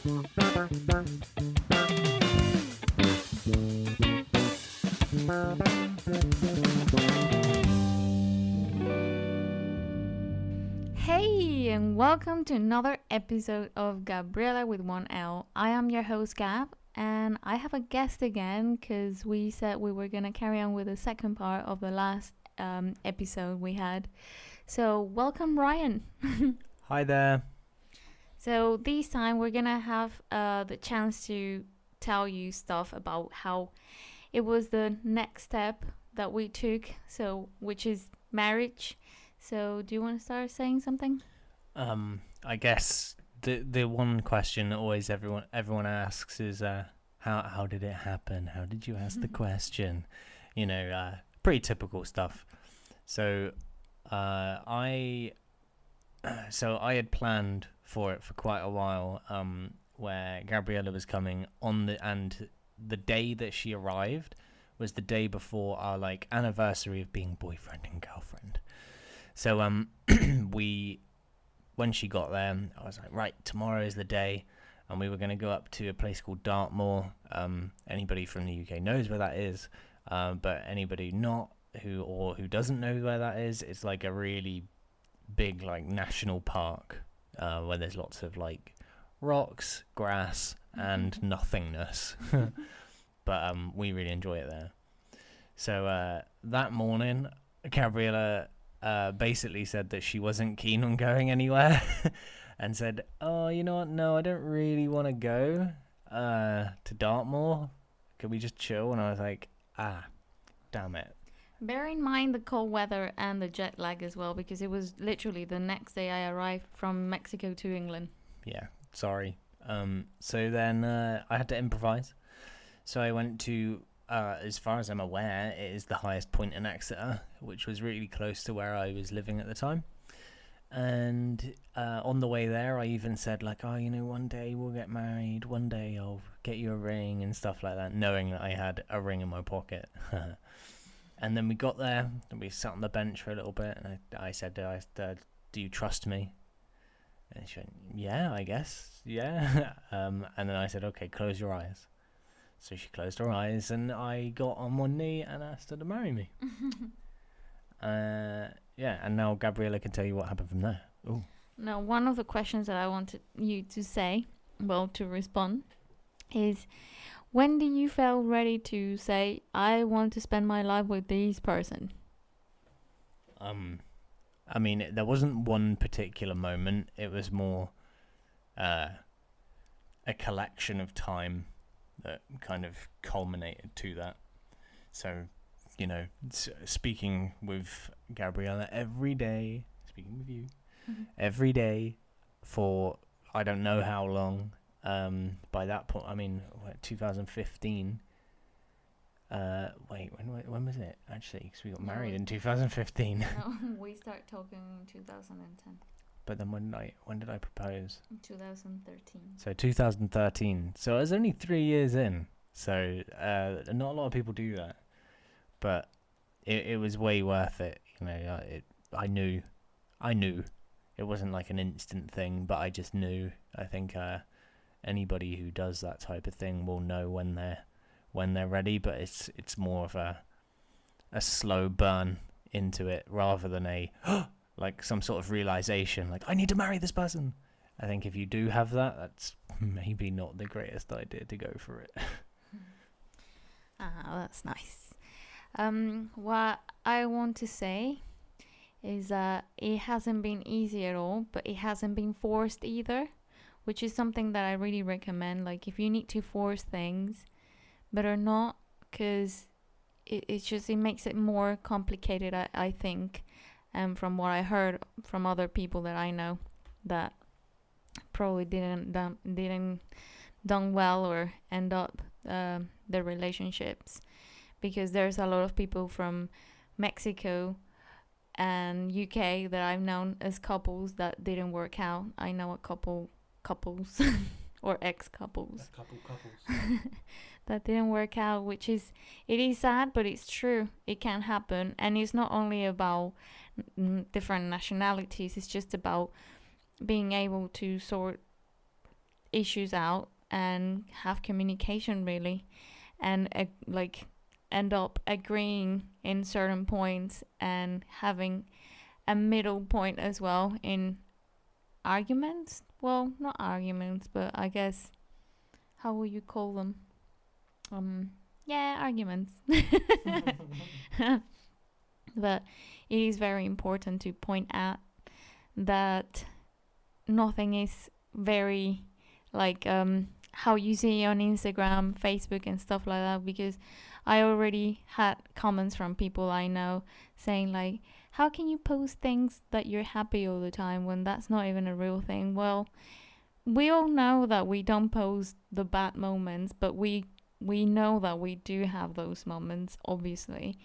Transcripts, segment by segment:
Hey, and welcome to another episode of Gabriela with 1L. I am your host, Gab, and I have a guest again because we said we were going to carry on with the second part of the last episode we had. So, welcome, Ryan. Hi there. So, this time we're going to have the chance to tell you stuff about how it was the next step that we took, which is marriage. So, do you want to start saying something? I guess the one question that always everyone asks is how did it happen? How did you ask the question? Pretty typical stuff. So I had planned for it for quite a while. Where Gabriela was coming and the day that she arrived was the day before our anniversary of being boyfriend and girlfriend. So when she got there, I was like, right, tomorrow is the day, and we were going to go up to a place called Dartmoor. Anybody from the UK knows where that is, but anybody who doesn't know where that is, it's like a really big national park where there's lots of rocks, grass, and nothingness. But we really enjoy it there. So that morning, Gabriela basically said that she wasn't keen on going anywhere and said, oh, you know what, no, I don't really want to go to Dartmoor. Could we just chill? And I was like, damn it. Bear in mind the cold weather and the jet lag as well, because it was literally the next day I arrived from Mexico to England. Yeah, sorry. So then I had to improvise. So I went to, as far as I'm aware, it is the highest point in Exeter, which was really close to where I was living at the time. And on the way there, I even said one day we'll get married, one day I'll get you a ring and stuff like that, knowing that I had a ring in my pocket. And then we got there, and we sat on the bench for a little bit, and I said, do you trust me? And she went, yeah, I guess, yeah. And then I said, okay, close your eyes. So she closed her eyes, and I got on one knee and asked her to marry me. And now Gabriela can tell you what happened from there. Ooh. Now, one of the questions that I wanted you to respond, is when did you feel ready to say, I want to spend my life with this person? I mean, there wasn't one particular moment. It was more a collection of time that kind of culminated to that. So, speaking with Gabriela every day, speaking with you, every day for I don't know how long. By that point, 2015. When was it? Actually, because we got married in 2015. No, we started talking in 2010. But then when did I propose? 2013. So 2013. So I was only 3 years in. So not a lot of people do that. But it was way worth it. I knew. It wasn't like an instant thing, but I just knew. I think anybody who does that type of thing will know when they're ready. But it's more of a slow burn into it rather than a some sort of realization, I need to marry this person. I think if you do have that, that's maybe not the greatest idea to go for it. That's nice. What I want to say is that it hasn't been easy at all, but it hasn't been forced either, which is something that I really recommend. If you need to force things, better not, because it makes it more complicated, I think. From what I heard from other people that I know that probably didn't done well or end up their relationships, because there's a lot of people from Mexico and UK that I've known as couples that didn't work out. I know a couples or ex-couples that didn't work out, it is sad, but it's true. It can happen, and it's not only about different nationalities. It's just about being able to sort issues out and have communication really, and like end up agreeing in certain points and having a middle point as well in arguments. Well, not arguments, but I guess how will you call them? Yeah, arguments. But it is very important to point out that nothing is very like how you see on Instagram, Facebook, and stuff like that. Because I already had comments from people I know saying like, "How can you post things that you're happy all the time when that's not even a real thing?" Well, we all know that we don't post the bad moments, but we know that we do have those moments, obviously.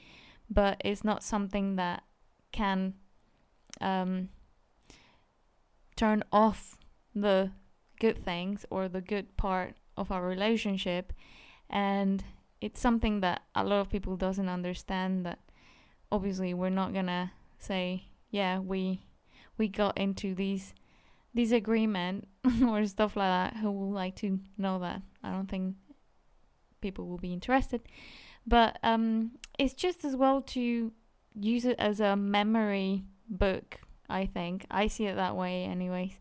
But it's not something that can turn off the good things or the good part of our relationship. And it's something that a lot of people doesn't understand, that obviously we're not gonna say, yeah, we got into these agreement or stuff like that. Who would like to know that? I don't think people will be interested. But it's just as well to use it as a memory book. I think I see it that way anyways,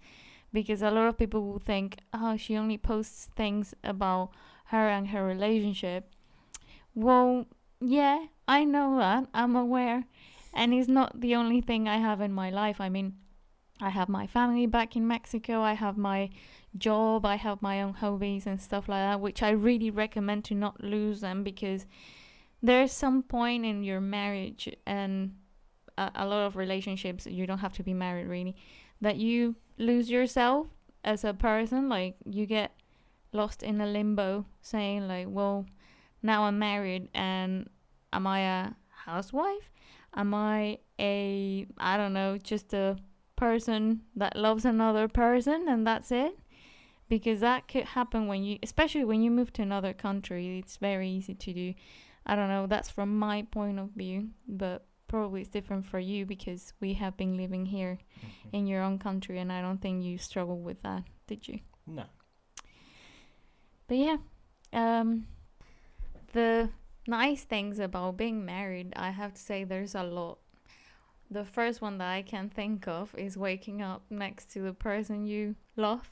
because a lot of people will think, oh, she only posts things about her and her relationship. Well, yeah, I know that, I'm aware, and it's not the only thing I have in my life. I mean, I have my family back in Mexico, I have my job, I have my own hobbies and stuff like that, which I really recommend to not lose them, because there's some point in your marriage and a lot of relationships, you don't have to be married really, that you lose yourself as a person. Like you get lost in a limbo saying like, well, now I'm married, and am I a housewife? Am I I don't know, just a person that loves another person and that's it? Because that could happen when you, especially when you move to another country. It's very easy to do. I don't know, that's from my point of view, but probably it's different for you because we have been living here in your own country, and I don't think you struggled with that, did you? No. But yeah, the nice things about being married, I have to say there's a lot. The first one that I can think of is waking up next to the person you love.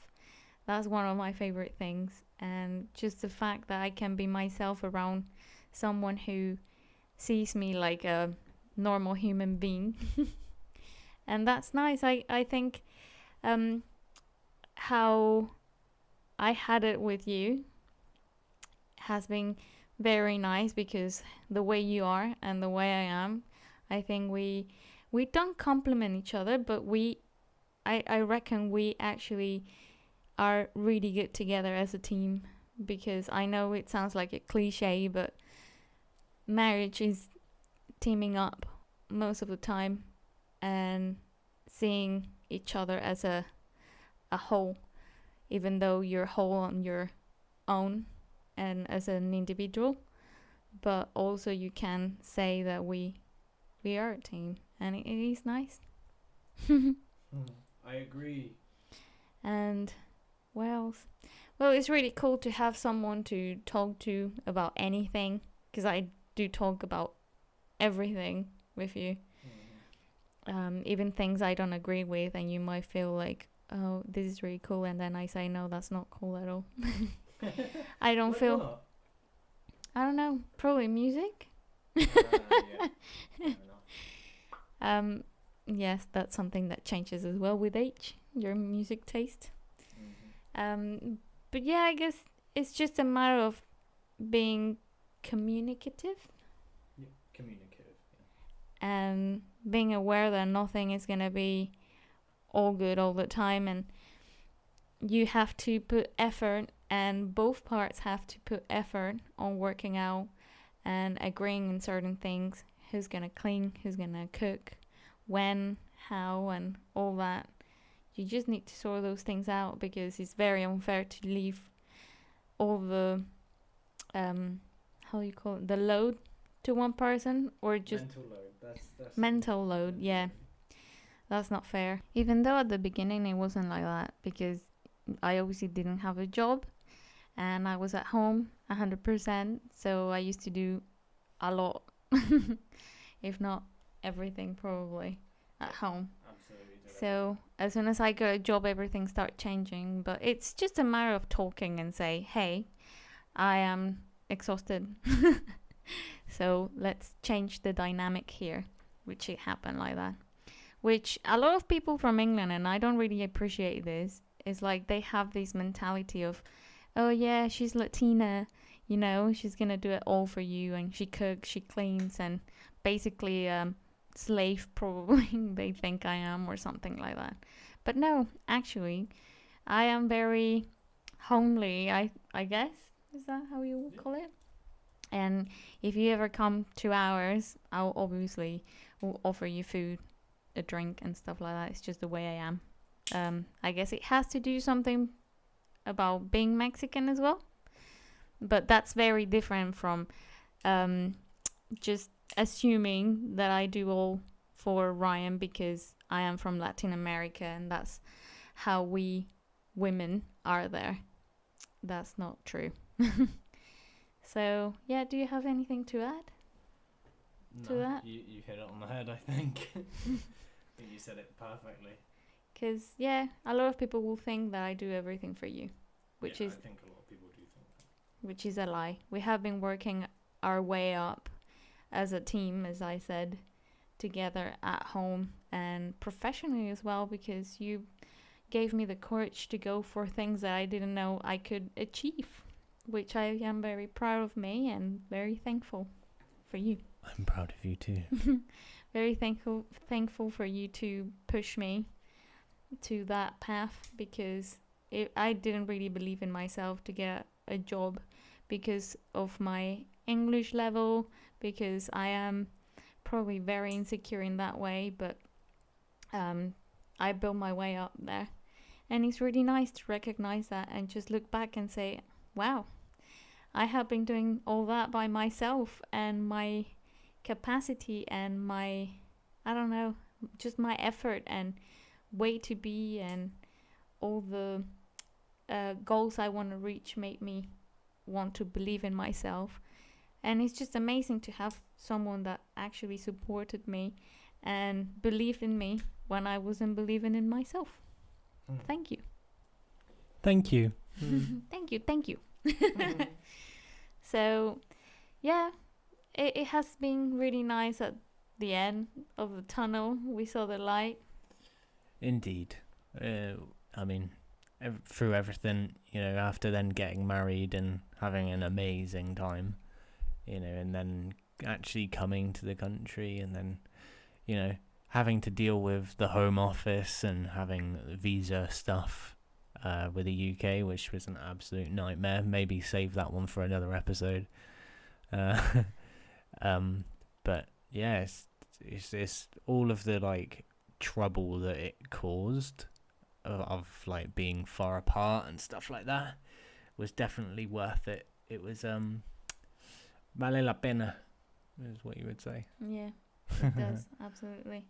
That's one of my favorite things. And just the fact that I can be myself around someone who sees me like a normal human being. And that's nice. I think how I had it with you has been very nice, because the way you are and the way I am, I think we don't complement each other, but I reckon we actually are really good together as a team. Because I know it sounds like a cliche, but marriage is teaming up most of the time and seeing each other as a whole, even though you're whole on your own and as an individual. But also you can say that we are a team, and it is nice. I agree. And what else? Well, it's really cool to have someone to talk to about anything, because I do talk about everything with you. Even things I don't agree with, and you might feel like, oh, this is really cool, and then I say, no, that's not cool at all. I don't feel. Not? I don't know. Probably music. Yeah. Fair enough. Yes, that's something that changes as well with age, your music taste. But yeah, I guess it's just a matter of being communicative. Yeah, communicative. Yeah. And being aware that nothing is gonna be all good all the time, and you have to put effort, and both parts have to put effort on working out and agreeing in certain things. Who's gonna clean, who's gonna cook, when, how, and all that. You just need to sort those things out, because it's very unfair to leave all the how you call it, the load to one person, or just mental load. That's mental load. Yeah, that's not fair. Even though at the beginning it wasn't like that, because I obviously didn't have a job, and I was at home 100%. So I used to do a lot, if not everything, probably at home. So as soon as I got a job, everything started changing. But it's just a matter of talking and say, hey, I am exhausted. So let's change the dynamic here, which it happened like that. Which a lot of people from England, and I don't really appreciate this, is like they have this mentality of, oh yeah, she's Latina, you know, she's gonna do it all for you, and she cooks, she cleans, and basically slave probably they think I am, or something like that. But no, actually, I am very homely. I guess, is that how you would call it? And if you ever come to ours, I'll obviously will offer you food, a drink, and stuff like that. It's just the way I am. I guess it has to do something about being Mexican as well, but that's very different from just assuming that I do all for Ryan because I am from Latin America and that's how we women are there. That's not true. So, yeah, do you have anything to add to that? You hit it on the head, I think. I think you said it perfectly. Because, yeah, a lot of people will think that I do everything for you, which I is think a lot of people do think that. which is a lie. We have been working our way up as a team, as I said, together at home and professionally as well, because you gave me the courage to go for things that I didn't know I could achieve, which I am very proud of me and very thankful for you. I'm proud of you too. Very thankful for you to push me to that path, because I didn't really believe in myself to get a job because of my English level, because I am probably very insecure in that way, but I built my way up there. And it's really nice to recognize that and just look back and say, wow, I have been doing all that by myself, and my capacity and my, I don't know, just my effort and way to be and all the goals I want to reach made me want to believe in myself. And it's just amazing to have someone that actually supported me and believed in me when I wasn't believing in myself. Thank you. Thank you. Thank you. So, yeah, it has been really nice at the end of the tunnel. We saw the light. Indeed. I mean, through everything, after then getting married and having an amazing time, and then actually coming to the country, and then, having to deal with the Home Office and having visa stuff with the UK, which was an absolute nightmare. Maybe save that one for another episode. But yeah, it's all of the trouble that it caused of being far apart and stuff like that was definitely worth it. It was vale la pena, is what you would say. Yeah, it does, absolutely.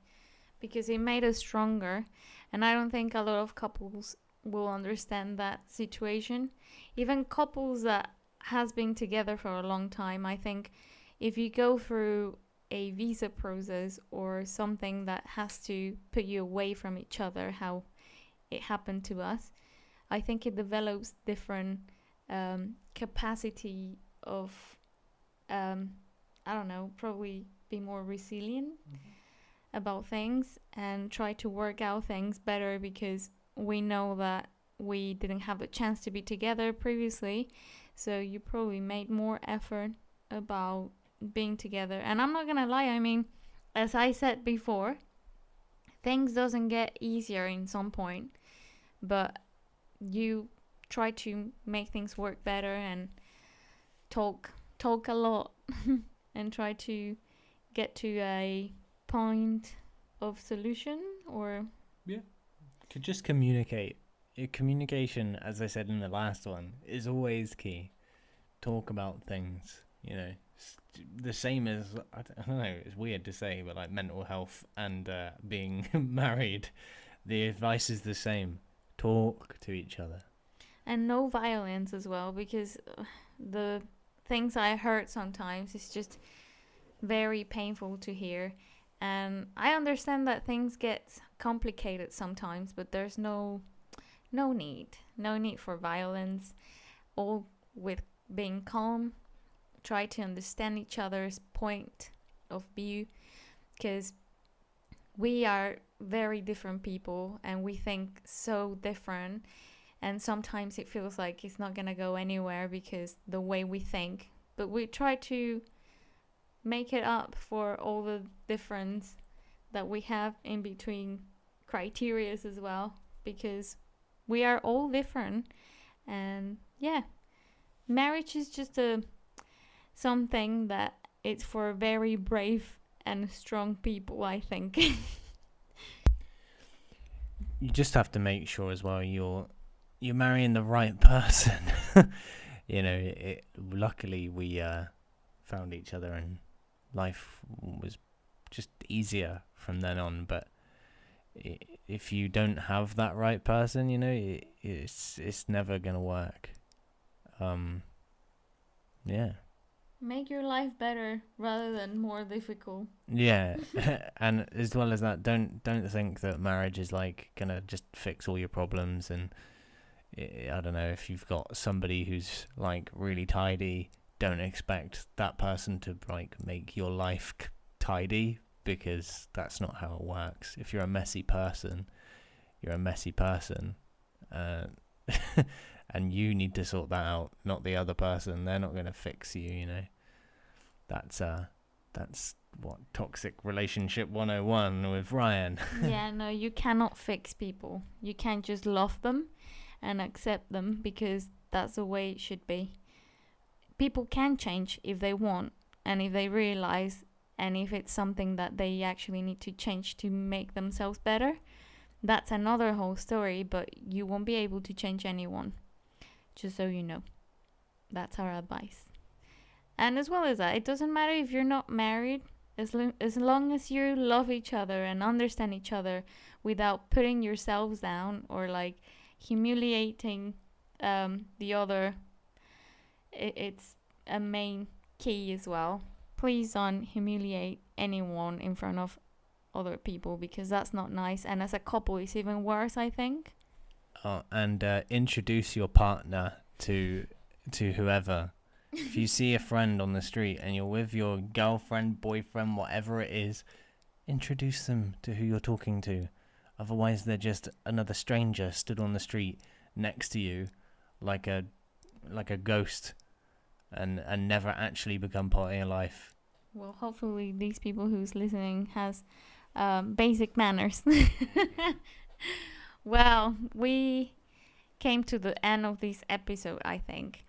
Because it made us stronger, and I don't think a lot of couples will understand that situation. Even couples that has been together for a long time, I think if you go through a visa process or something that has to put you away from each other, how it happened to us, I think it develops different capacity of, I don't know, probably be more resilient about things and try to work out things better, because we know that we didn't have the chance to be together previously, so you probably made more effort about being together. And I'm not gonna lie, I mean, as I said before, things doesn't get easier in some point, but you try to make things work better and talk a lot and try to get to a point of solution, or to just communicate. Communication, as I said in the last one, is always key. Talk about things, the same as, I don't know, it's weird to say, but mental health and being married, the advice is the same. Talk to each other. and no violence as well, because the things I heard sometimes is just very painful to hear. And I understand that things get complicated sometimes, but there's no need for violence. All with being calm, try to understand each other's point of view, because we are very different people and we think so different, and sometimes it feels like it's not gonna go anywhere because the way we think, but we try to make it up for all the difference that we have in between criterias as well, because we are all different. And yeah, marriage is just a something that it's for very brave and strong people, I think. You just have to make sure as well you're marrying the right person. Luckily we found each other and life was just easier from then on. But if you don't have that right person, it's never gonna work. Yeah. Make your life better rather than more difficult. Yeah, and as well as that, don't think that marriage is like gonna just fix all your problems. And I don't know, if you've got somebody who's like really tidy, don't expect that person to like make your life tidy, because that's not how it works. If you're a messy person, you're a messy person, and you need to sort that out, not the other person. They're not gonna fix you, That's what Toxic Relationship 101 with Ryan. Yeah, no, you cannot fix people. You can't just love them and accept them, because that's the way it should be. People can change if they want, and if they realize, and if it's something that they actually need to change to make themselves better, that's another whole story, but you won't be able to change anyone. Just so you know. That's our advice. And as well as that, it doesn't matter if you're not married, as long as you love each other and understand each other without putting yourselves down or like humiliating the other. It's a main key as well. Please don't humiliate anyone in front of other people, because that's not nice. And as a couple, it's even worse, I think. And introduce your partner to whoever. If you see a friend on the street and you're with your girlfriend, boyfriend, whatever it is, introduce them to who you're talking to. Otherwise, they're just another stranger stood on the street next to you, like a ghost, and never actually become part of your life. Well, hopefully these people who's listening has basic manners. Well, we came to the end of this episode, I think.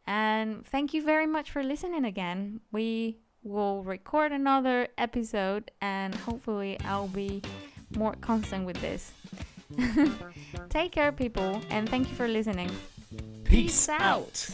And thank you very much for listening again. We will record another episode, and hopefully I'll be more constant with this. Take care, people, and thank you for listening. Peace out.